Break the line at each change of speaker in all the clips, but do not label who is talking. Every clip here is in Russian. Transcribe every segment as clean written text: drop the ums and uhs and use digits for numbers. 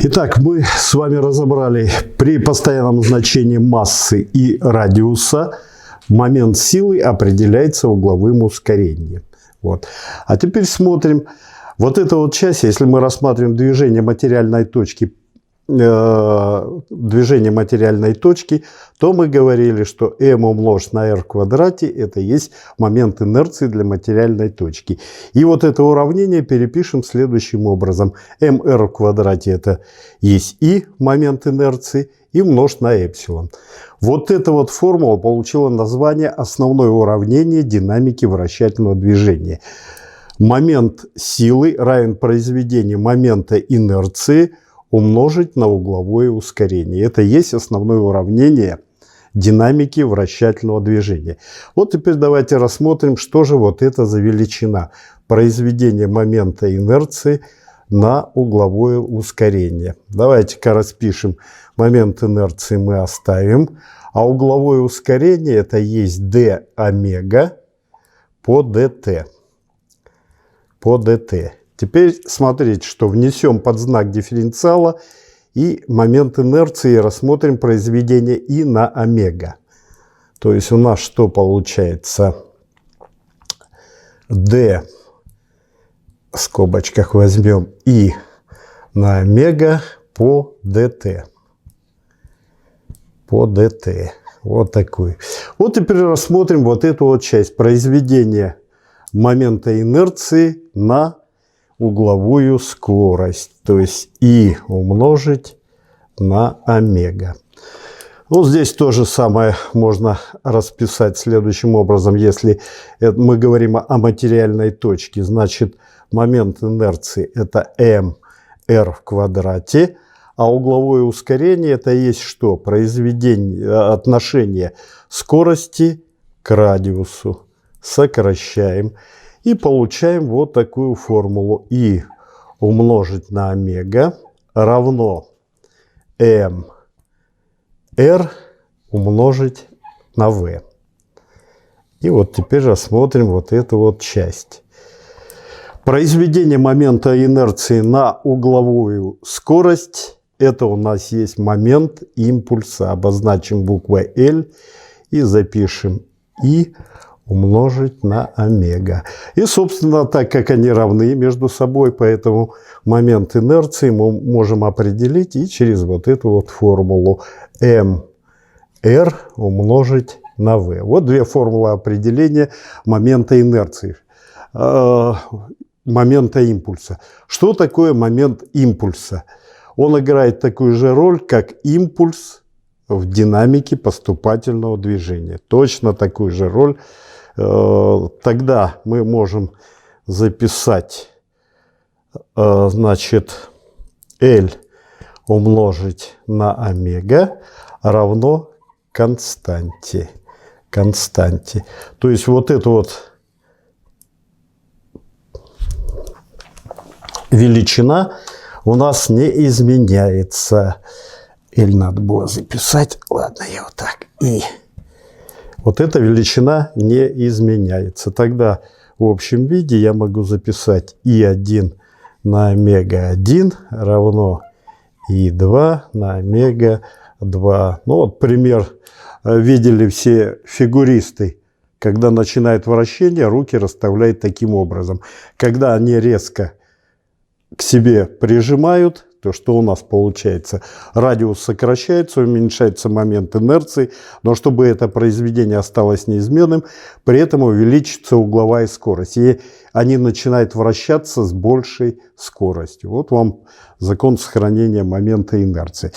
Итак, мы с вами разобрали при постоянном значении массы и радиуса момент силы определяется угловым ускорением. Вот. А теперь смотрим вот эту вот часть, если мы рассматриваем движение материальной точки, то мы говорили, что m умножить на r в квадрате это есть момент инерции для материальной точки. И вот это уравнение перепишем следующим образом. mr в квадрате это есть и момент инерции, и умножить на эпсилон. Вот эта вот формула получила название основное уравнение динамики вращательного движения. Момент силы равен произведению момента инерции умножить на угловое ускорение. Это есть основное уравнение динамики вращательного движения. Вот теперь давайте рассмотрим, что же вот это за величина. Произведение момента инерции на угловое ускорение. Давайте-ка распишем. Момент инерции мы оставим. А угловое ускорение это есть d омега по dt. По dt. Теперь смотрите, что внесем под знак дифференциала и момент инерции рассмотрим произведение и на омега. То есть у нас что получается? d в скобочках возьмем и на омега по dt. По dt. Вот такой. Вот теперь рассмотрим вот эту вот часть. Произведение момента инерции на угловую скорость, то есть и умножить на омега. Вот здесь то же самое можно расписать следующим образом. Если мы говорим о материальной точке, значит момент инерции это mr в квадрате, а угловое ускорение это есть что? Произведение, отношение скорости к радиусу. Сокращаем. И получаем вот такую формулу. И умножить на омега равно mr умножить на v. И вот теперь рассмотрим вот эту вот часть. Произведение момента инерции на угловую скорость. Это у нас есть момент импульса. Обозначим буквой L и запишем и умножить на омега. И, собственно, так как они равны между собой, поэтому момент инерции мы можем определить и через вот эту вот формулу mr умножить на v. Вот две формулы определения момента инерции, момента импульса. Что такое момент импульса? Он играет такую же роль, как импульс в динамике поступательного движения. Точно такую же роль. Тогда мы можем записать, значит, L умножить на омега равно константе. Константе. То есть вот эту вот величина у нас не изменяется. Или надо было записать. Ладно, я вот так. И вот эта величина не изменяется. Тогда в общем виде я могу записать И1 на омега-1 равно И2 на омега-2. Ну вот пример видели все фигуристы. Когда начинает вращение, руки расставляют таким образом. Когда они резко к себе прижимают, то что у нас получается? Радиус сокращается, уменьшается момент инерции, но чтобы это произведение осталось неизменным, при этом увеличится угловая скорость. И они начинают вращаться с большей скоростью. Вот вам закон сохранения момента инерции.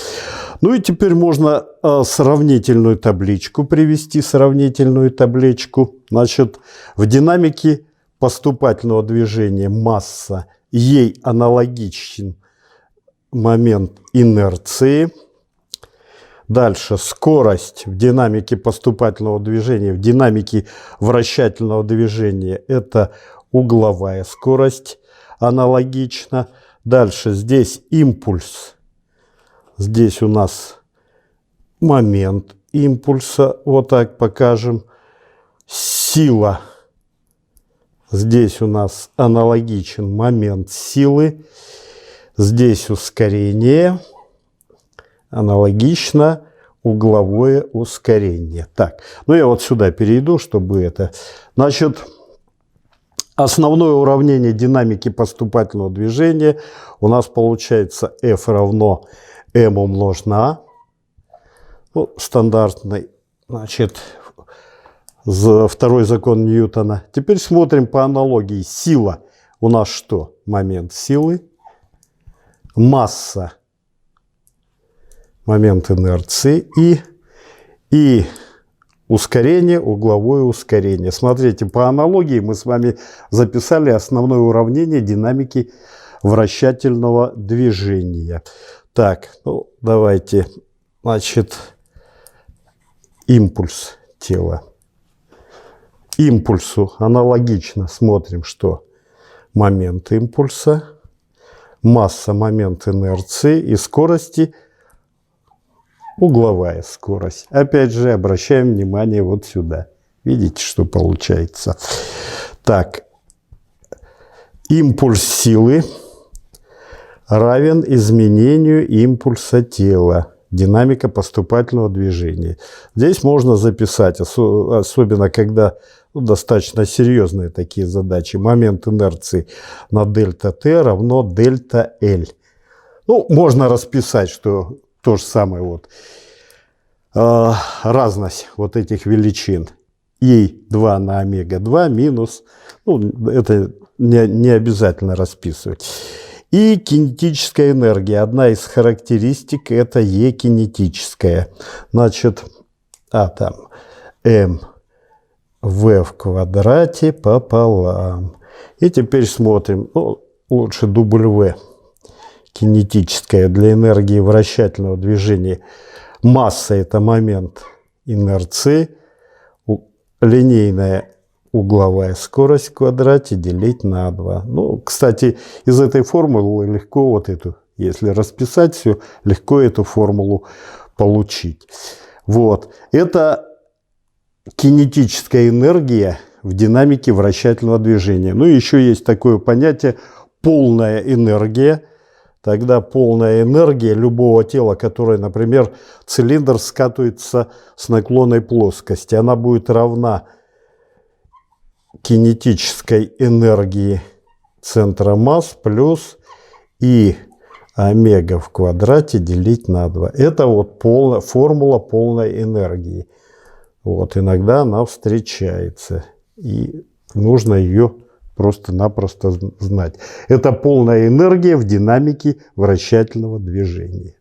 Ну и теперь можно сравнительную табличку привести, сравнительную табличку. Значит, в динамике поступательного движения масса, ей аналогичен момент инерции. Дальше скорость в динамике поступательного движения, в динамике вращательного движения это угловая скорость аналогично. Дальше здесь импульс. Здесь у нас момент импульса. Вот так покажем. Сила. Здесь у нас аналогичен момент силы. Здесь ускорение. Аналогично угловое ускорение. Так, ну я вот сюда перейду, чтобы это... Значит, основное уравнение динамики поступательного движения у нас получается F равно m умножить на A. Ну, стандартный, значит, второй закон Ньютона. Теперь смотрим по аналогии. Сила у нас что? Момент силы. Масса. Момент инерции. И ускорение, угловое ускорение. Смотрите, по аналогии мы с вами записали основное уравнение динамики вращательного движения. Так, ну, давайте, значит, импульс тела. Импульсу аналогично смотрим, что момент импульса, масса, момент инерции и скорости, угловая скорость. Опять же, обращаем внимание вот сюда. Видите, что получается? Так, импульс силы равен изменению импульса тела. Динамика поступательного движения. Здесь можно записать, особенно когда достаточно серьезные такие задачи. Момент инерции на дельта t равно дельта L. Ну, можно расписать, что то же самое вот. Разность вот этих величин. И2 на омега-2 минус, ну, это не обязательно расписывать. И кинетическая энергия. Одна из характеристик это Е кинетическая. Значит, там МВ в квадрате пополам. И теперь смотрим, ну, лучше W. Кинетическая для энергии вращательного движения. Масса это момент инерции. Линейная угловая скорость в квадрате делить на 2. Ну, кстати, из этой формулы легко вот эту, если расписать все, легко эту формулу получить. Вот. Это кинетическая энергия в динамике вращательного движения. Ну, еще есть такое понятие полная энергия. Тогда полная энергия любого тела, которое, например, цилиндр скатывается с наклонной плоскости, она будет равна кинетической энергии центра масс плюс И омега в квадрате делить на 2. Это вот формула полной энергии. Вот, иногда она встречается. И нужно ее просто-напросто знать. Это полная энергия в динамике вращательного движения.